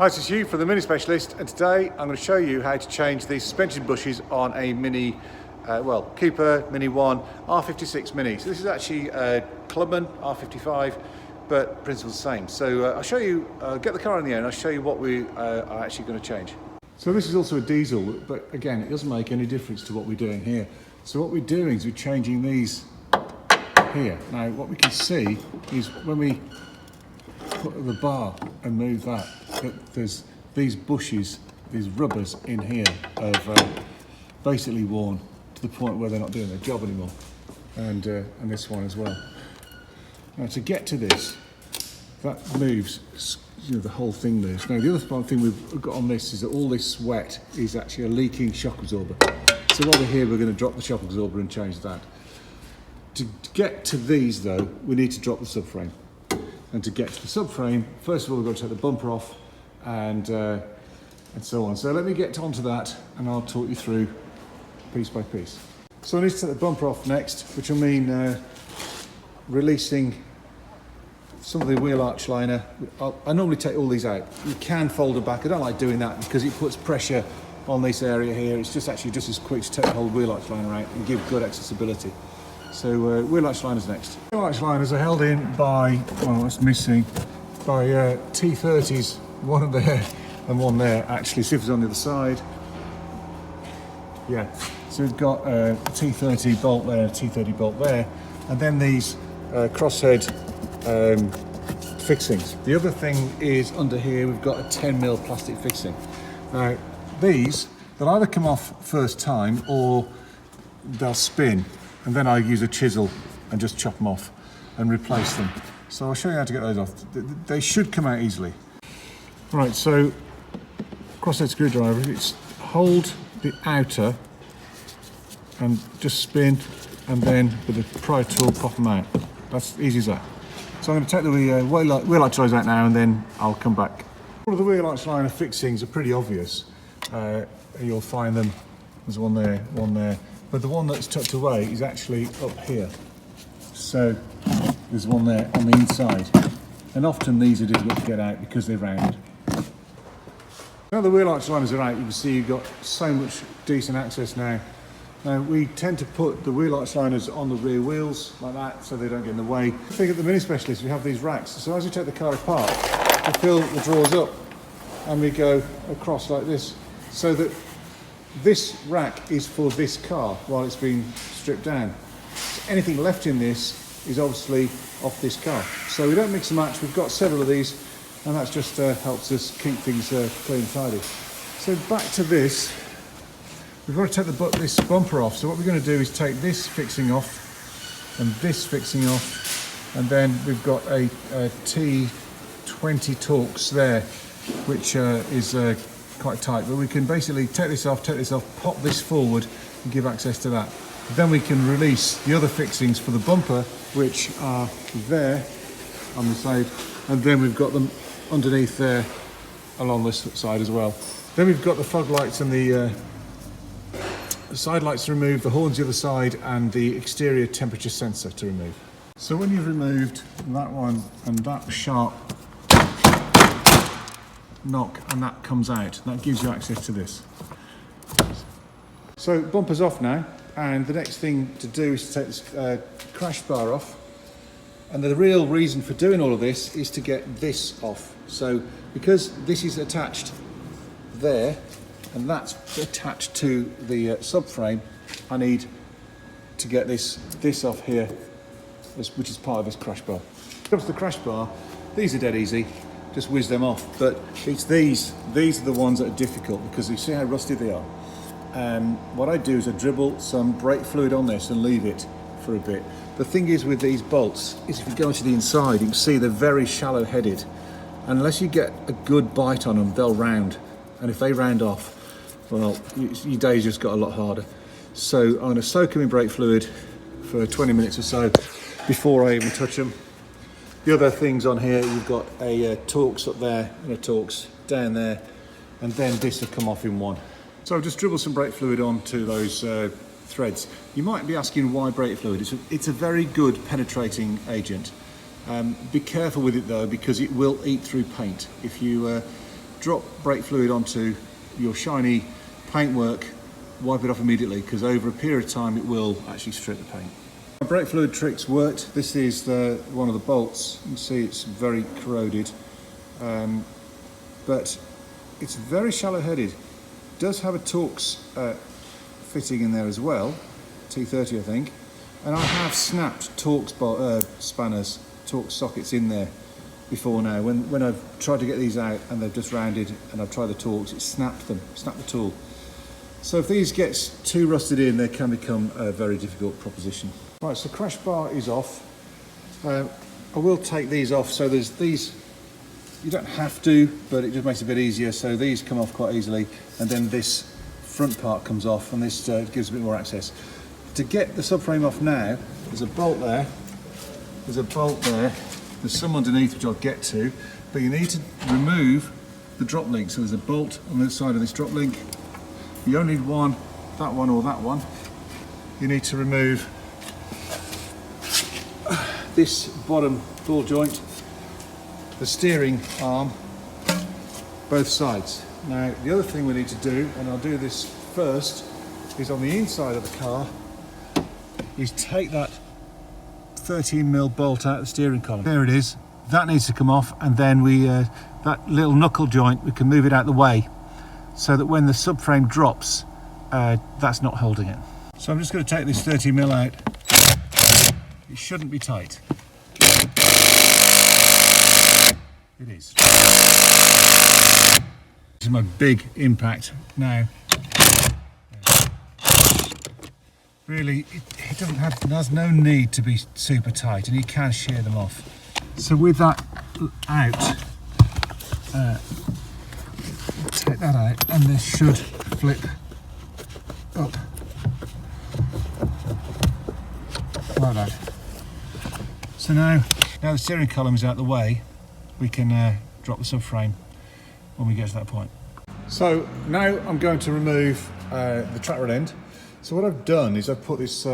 Hi, this is Hugh from the Mini Specialist, and today I'm going to show you how to change the suspension bushes on a Mini, Cooper Mini 1 R56 Mini. So this is actually a Clubman R55, but principle's the same. So I'll show you, get the car in the air and I'll show you what we are actually going to change. So this is also a diesel, but again, it doesn't make any difference to what we're doing here. So what we're doing is we're changing these here. Now what we can see is when we put the bar and move that there's these bushes, these rubbers in here have basically worn to the point where they're not doing their job anymore, and this one as well. Now to get to this, that moves, the whole thing moves. Now the other thing we've got on this is that all this sweat is actually a leaking shock absorber. So while we're here, we're going to drop the shock absorber and change that. To get to these though, we need to drop the subframe. And to get to the subframe, first of all, we've got to take the bumper off and so on. So let me get onto that and I'll talk you through piece by piece. So I need to take the bumper off next, which will mean releasing some of the wheel arch liner. I normally take all these out. You can fold them back. I don't like doing that because it puts pressure on this area here. It's just actually just as quick to take the whole wheel arch liner out and give good accessibility. So wheel arch liners next. Wheel arch liners are held in by, well, that's missing, by T30s, one there and one there. Actually, see if it's on the other side. Yeah, so we've got a T30 bolt there, a T30 bolt there, and then these crosshead fixings. The other thing is under here, we've got a 10mm plastic fixing. Now, these, they'll either come off first time or they'll spin. And then I use a chisel and just chop them off and replace them. So I'll show you how to get those off. They should come out easily. Right, so crosshead screwdriver, it's hold the outer and just spin, and then with the pry tool pop them out. That's easy as that. So I'm going to take the wheel arch liners out now and then I'll come back. All of the wheel arch liner fixings are pretty obvious. You'll find them, there's one there, one there. But the one that's tucked away is actually up here. So there's one there on the inside. And often these are difficult to get out because they're round. Now the wheel arch liners are out, you can see you've got so much decent access now. Now we tend to put the wheel arch liners on the rear wheels like that so they don't get in the way. I think at the Mini Specialist we have these racks. So as we take the car apart, we fill the drawers up and we go across like this, so that this rack is for this car while it's being stripped down. So anything left in this is obviously off this car. So we don't mix and match. We've got several of these, and that just helps us keep things clean and tidy. So back to this, we've got to take this bumper off. So what we're going to do is take this fixing off and this fixing off, and then we've got a T20 Torx there, which is quite tight, but we can basically take this off, pop this forward and give access to that. Then we can release the other fixings for the bumper, which are there on the side, and then we've got them underneath there along this side as well. Then we've got the fog lights and the side lights to remove, the horns the other side, and the exterior temperature sensor to remove. So when you've removed that one and that sharp knock and that comes out, that gives you access to this. So bumper's off now, and the next thing to do is to take this crash bar off, and the real reason for doing all of this is to get this off. So because this is attached there and that's attached to the subframe, I need to get this off here, which is part of this crash bar. When it comes to the crash bar, these are dead easy. Just whiz them off, but it's these are the ones that are difficult because you see how rusty they are. What I do is I dribble some brake fluid on this and leave it for a bit. The thing is with these bolts is if you go into the inside, you can see they're very shallow headed. Unless you get a good bite on them, they'll round, and if they round off, well, your day's just got a lot harder. So I'm going to soak them in brake fluid for 20 minutes or so before I even touch them. The other things on here, you've got a Torx up there and a Torx down there, and then this will come off in one. So I've just dribbled some brake fluid onto those threads. You might be asking why brake fluid. It's a very good penetrating agent. Be careful with it though, because it will eat through paint. If you drop brake fluid onto your shiny paintwork, wipe it off immediately, because over a period of time it will actually strip the paint. My brake fluid tricks worked. This is one of the bolts. You can see it's very corroded, but it's very shallow headed. It does have a Torx fitting in there as well, T30 I think, and I have snapped Torx spanners, Torx sockets in there before now. When I've tried to get these out and they've just rounded and I've tried the Torx, it snapped the tool. So if these gets too rusted in, they can become a very difficult proposition. Right, so crash bar is off. I will take these off. So there's these, you don't have to, but it just makes it a bit easier. So these come off quite easily, and then this front part comes off, and this gives a bit more access. To get the subframe off now, there's a bolt there, there's a bolt there, there's some underneath which I'll get to, but you need to remove the drop link. So there's a bolt on the other side of this drop link. You only need one, that one or that one. You need to remove this bottom ball joint, the steering arm, both sides. Now the other thing we need to do, and I'll do this first, is on the inside of the car, is take that 13mm bolt out of the steering column. There it is. That needs to come off, and then that little knuckle joint, we can move it out of the way so that when the subframe drops, that's not holding it. So I'm just going to take this 13mm out. It shouldn't be tight. It is. This is my big impact now. Really, it doesn't have, there's no need to be super tight, and you can shear them off. So with that out, take that out, and this should flip up like that. So now the steering column is out of the way, we can drop the subframe when we get to that point. So now I'm going to remove the track rod end. So what I've done is I've put this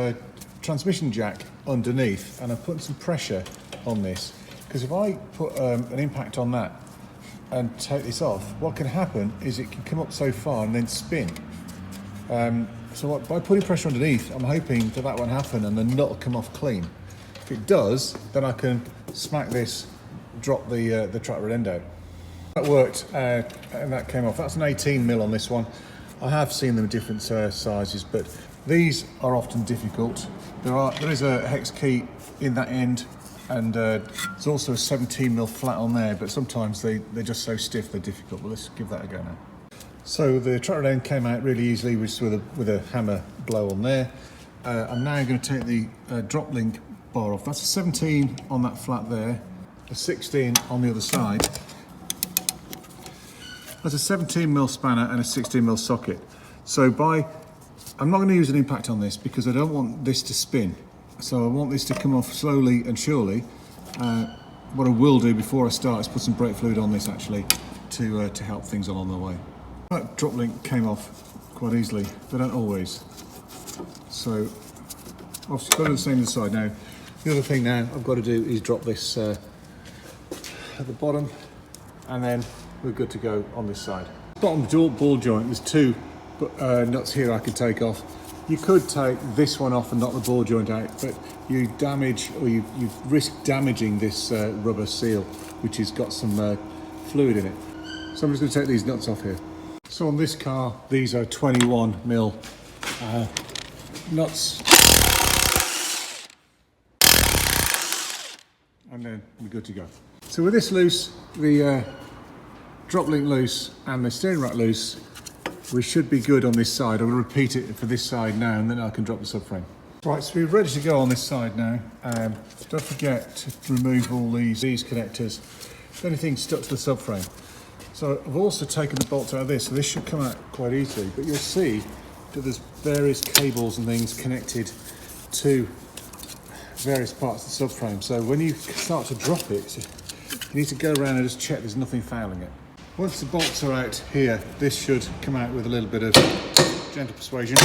transmission jack underneath, and I've put some pressure on this, because if I put an impact on that and take this off, what can happen is it can come up so far and then spin. So by putting pressure underneath, I'm hoping that won't happen and the nut will come off clean. If it does, then I can smack this, drop the track rod end out. That worked, and that came off. That's an 18mm on this one. I have seen them in different sizes, but these are often difficult. There is a hex key in that end, and there's also a 17mm flat on there, but sometimes they're just so stiff they're difficult. But let's give that a go now. So the track rod end came out really easily just with a hammer blow on there. I'm now going to take the drop link bar off. That's a 17 on that flat there, a 16 on the other side. That's a 17mm spanner and a 16mm socket. So I'm not going to use an impact on this because I don't want this to spin. So I want this to come off slowly and surely. What I will do before I start is put some brake fluid on this actually to help things along the way. That drop link came off quite easily, but don't always. So obviously got to do the same on the side. Now the other thing now I've got to do is drop this at the bottom, and then we're good to go on this side. Bottom ball joint, there's two nuts here I could take off. You could take this one off and knock the ball joint out, but you damage, or you risk damaging this rubber seal, which has got some fluid in it. So I'm just going to take these nuts off here. So on this car, these are 21mm nuts. And then we're good to go. So with this loose, the drop link loose and the steering rack loose, we should be good on this side. I'm going to repeat it for this side now, and then I can drop the subframe. Right, so we're ready to go on this side now. Don't forget to remove all these connectors, if anything stuck to the subframe. So I've also taken the bolts out of this, so this should come out quite easily, but you'll see that there's various cables and things connected to various parts of the subframe. So when you start to drop it, you need to go around and just check there's nothing fouling it. Once the bolts are out here, this should come out with a little bit of gentle persuasion.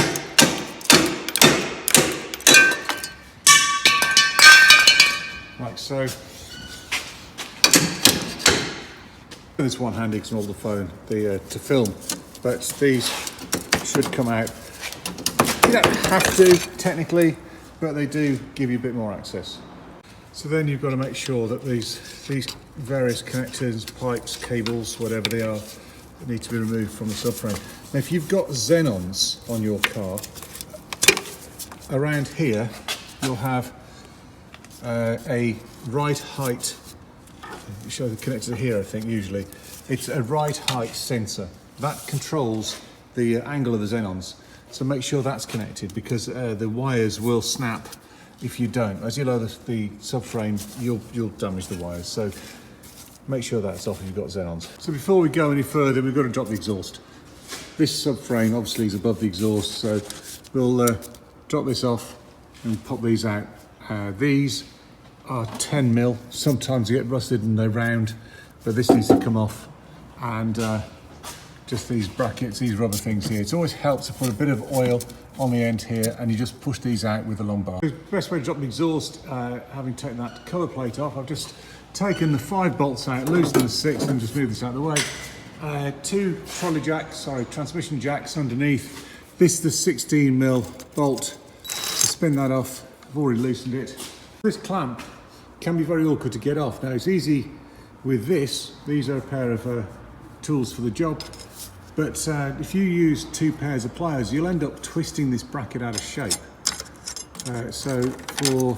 Like so. this one handy because I'm on the phone to film, but these should come out. You don't have to technically, but they do give you a bit more access. So then you've got to make sure that these various connectors, pipes, cables, whatever they are, need to be removed from the subframe. Now if you've got xenons on your car, around here you'll have a right height, show the connector here I think usually, it's a right height sensor. That controls the angle of the xenons. So make sure that's connected because the wires will snap if you don't. As you lower the subframe, you'll damage the wires. So make sure that's off if you've got xenons. So before we go any further, we've got to drop the exhaust. This subframe obviously is above the exhaust, so we'll drop this off and pop these out. These are 10mm. Sometimes they get rusted and they're round, but this needs to come off. And just these brackets, these rubber things here. It always helps to put a bit of oil on the end here, and you just push these out with a long bar. The best way to drop the exhaust, having taken that cover plate off, I've just taken the 5 bolts out, loosened the 6, and just move this out of the way. 2 transmission jacks underneath. This is the 16mm bolt. To spin that off, I've already loosened it. This clamp can be very awkward to get off. Now it's easy with this. These are a pair of tools for the job. But if you use 2 pairs of pliers, you'll end up twisting this bracket out of shape. So for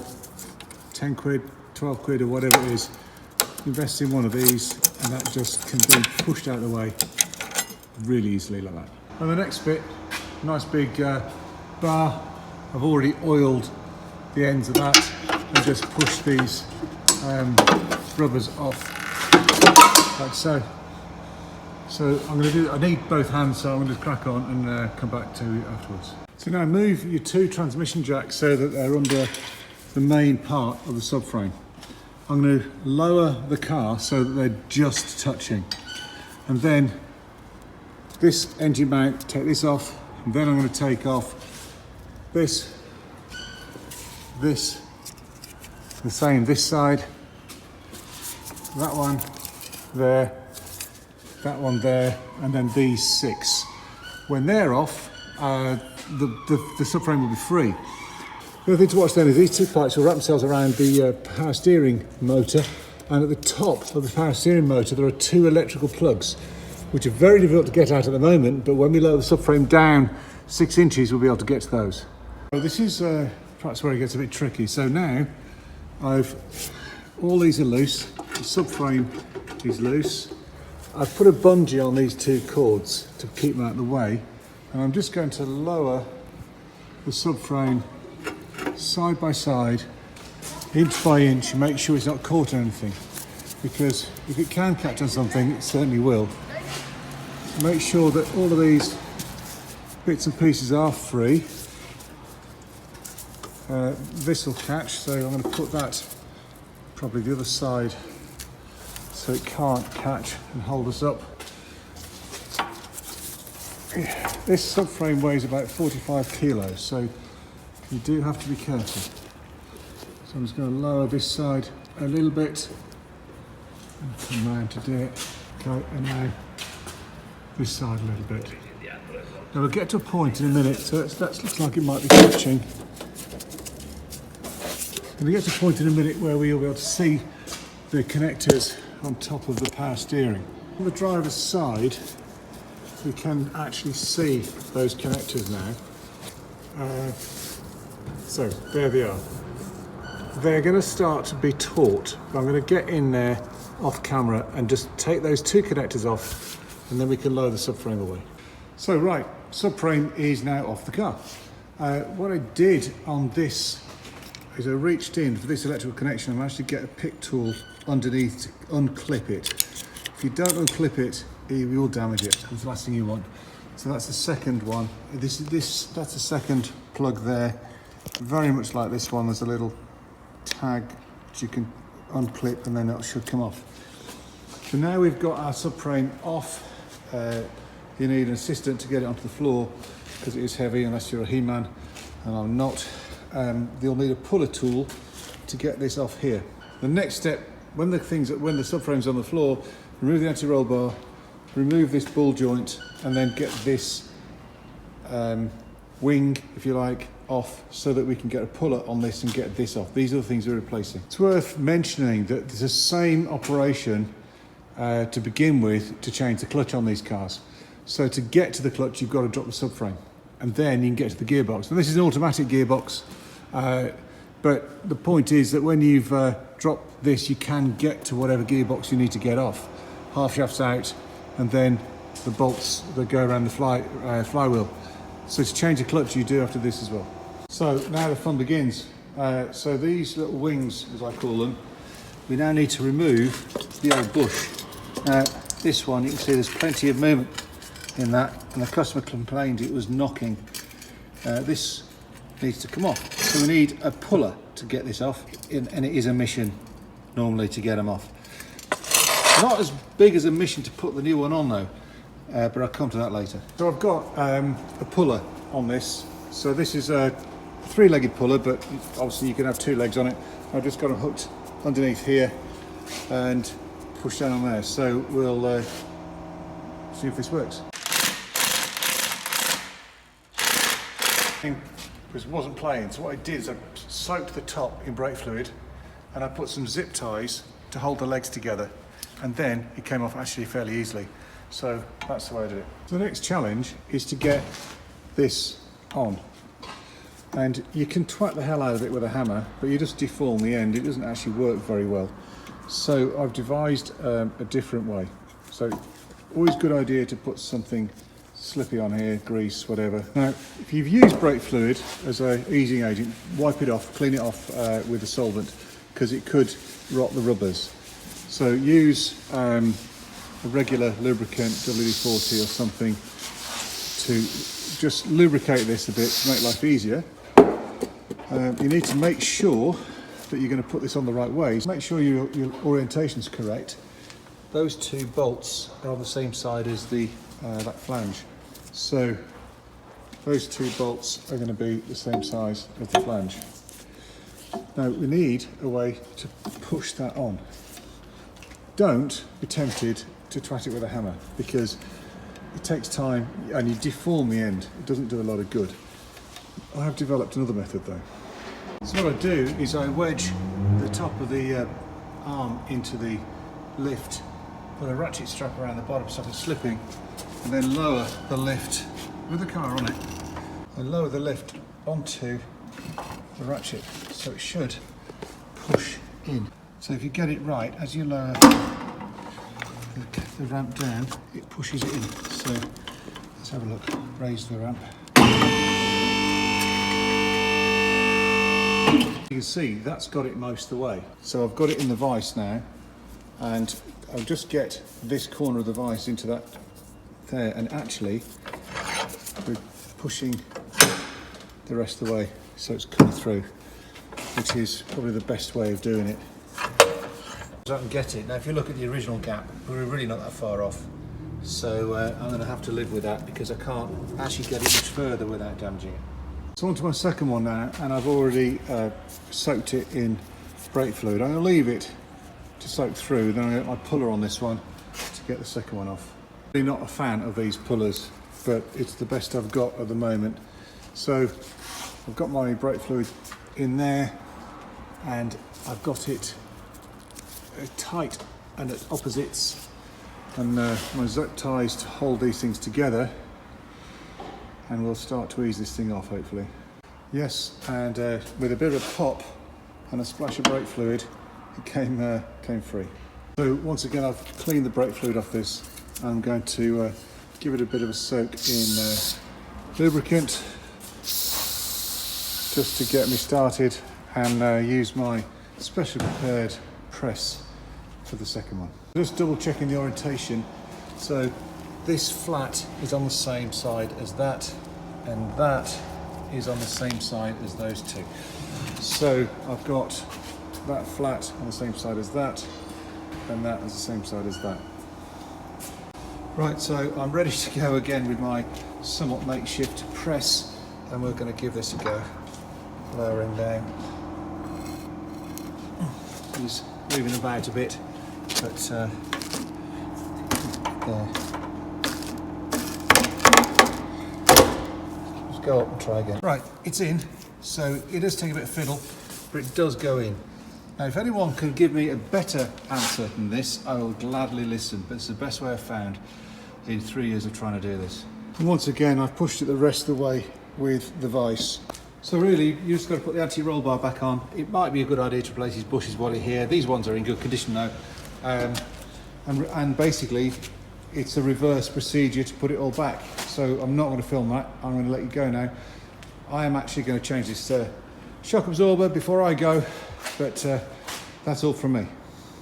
10 quid, 12 quid or whatever it is, invest in one of these and that just can be pushed out of the way really easily like that. And the next bit, nice big bar. I've already oiled the ends of that and just push these rubbers off like so. So I'm going to do, I need both hands, so I'm going to crack on and come back to you afterwards. So now move your 2 transmission jacks so that they're under the main part of the subframe. I'm going to lower the car so that they're just touching. And then this engine mount, take this off, and then I'm going to take off this, the same this side, that one there, that one there, and then these 6. When they're off, the subframe will be free. The other thing to watch then is these 2 pipes will wrap themselves around the power steering motor, and at the top of the power steering motor there are 2 electrical plugs, which are very difficult to get out at the moment, but when we lower the subframe down 6 inches we'll be able to get to those. So this is perhaps where it gets a bit tricky. So now all these are loose, the subframe is loose. I've put a bungee on these 2 cords to keep them out of the way, and I'm just going to lower the subframe side by side, inch by inch, and make sure it's not caught on anything, because if it can catch on something, it certainly will. Make sure that all of these bits and pieces are free. This will catch, so I'm going to put that probably the other side so it can't catch and hold us up. This subframe weighs about 45 kilos, so you do have to be careful. So I'm just going to lower this side a little bit and come round to do it. Okay, and now this side a little bit. Now we'll get to a point in a minute, so that looks like it might be catching. And we get to a point in a minute where we'll be able to see the connectors on top of the power steering. On the driver's side, we can actually see those connectors now. So there they are. They're going to start to be taut, but I'm going to get in there off camera and just take those 2 connectors off, and then we can lower the subframe away. So right, subframe is now off the car. What I did on this is I reached in for this electrical connection and managed to get a pick tool underneath to unclip it. If you don't unclip it, you will damage it. That's the last thing you want. So that's the second one. That's the second plug there. Very much like this one, there's a little tag which you can unclip and then it should come off. So now we've got our subframe off. You need an assistant to get it onto the floor because it is heavy unless you're a He-Man, and I'm not. You'll need a puller tool to get this off here. The next step, when the subframe's on the floor, remove the anti-roll bar, remove this ball joint, and then get this wing, if you like, off so that we can get a puller on this and get this off. These are the things we're replacing. It's worth mentioning that it's the same operation to begin with to change the clutch on these cars. So to get to the clutch, you've got to drop the subframe, and then you can get to the gearbox. Now this is an automatic gearbox, but the point is that when you've dropped this, you can get to whatever gearbox you need to get off. Half shaft's out, and then the bolts that go around the flywheel. So to change the clutch, you do after this as well. So now the fun begins. So these little wings, as I call them, we now need to remove the old bush. Now this one, you can see there's plenty of movement in that, and the customer complained it was knocking. This needs to come off. So we need a puller to get this off, and it is a mission normally to get them off. Not as big as a mission to put the new one on though. But I'll come to that later. So I've got a puller on this. So this is a three-legged puller, but obviously you can have two legs on it. I've just got them hooked underneath here and push down on there. So we'll see if this works. Because it wasn't playing, so what I did is I soaked the top in brake fluid and I put some zip ties to hold the legs together, and then it came off actually fairly easily. So that's the way I do it. So the next challenge is to get this on. And you can twat the hell out of it with a hammer, but you just deform the end. It doesn't actually work very well. So I've devised a different way. So always good idea to put something slippy on here, grease, whatever. Now, if you've used brake fluid as an easing agent, wipe it off, clean it off with a solvent, because it could rot the rubbers. So use a regular lubricant, WD-40 or something, to just lubricate this a bit to make life easier. You need to make sure that you're going to put this on the right way. Make sure your orientation's correct. Those two bolts are on the same side as the that flange. So those two bolts are going to be the same size as the flange. Now we need a way to push that on. Don't be tempted to twat it with a hammer, because it takes time and you deform the end. It doesn't do a lot of good. I have developed another method though. So what I do is I wedge the top of the arm into the lift, put a ratchet strap around the bottom so it's slipping, and then lower the lift with the car on it. I lower the lift onto the ratchet so it should push in. So if you get it right, as you lower the ramp down, it pushes it in. So let's have a look. Raise the ramp. You can see that's got it most of the way. So I've got it in the vise now, and I'll just get this corner of the vise into that there, and actually we're pushing the rest of the way so it's coming through, which is probably the best way of doing it. I can get it. Now if you look at the original gap, we're really not that far off, so I'm going to have to live with that because I can't actually get it much further without damaging it. So on to my second one now, and I've already soaked it in brake fluid. I'm going to leave it to soak through, then I'm going to get my puller on this one to get the second one off. I'm really not a fan of these pullers, but it's the best I've got at the moment. So I've got my brake fluid in there, and I've got it tight and at opposites, and my zip ties to hold these things together, and we'll start to ease this thing off hopefully. Yes, and with a bit of a pop and a splash of brake fluid, it came free. So once again, I've cleaned the brake fluid off this. I'm going to give it a bit of a soak in lubricant just to get me started, and use my special prepared press for the second one. Just double checking the orientation. So this flat is on the same side as that, and that is on the same side as those two. So I've got that flat on the same side as that, and that is the same side as that. Right, so I'm ready to go again with my somewhat makeshift press, and we're going to give this a go. Lowering down. He's moving about a bit, but There. Just go up and try again. Right, it's in. So it does take a bit of fiddle, but it does go in. Now, if anyone can give me a better answer than this, I will gladly listen, but it's the best way I've found in 3 years of trying to do this. And once again, I've pushed it the rest of the way with the vise. So really, you just got to put the anti-roll bar back on. It might be a good idea to replace these bushes while you're here. These ones are in good condition now. And basically, it's a reverse procedure to put it all back. So I'm not going to film that. I'm going to let you go now. I am actually going to change this shock absorber before I go, but that's all from me.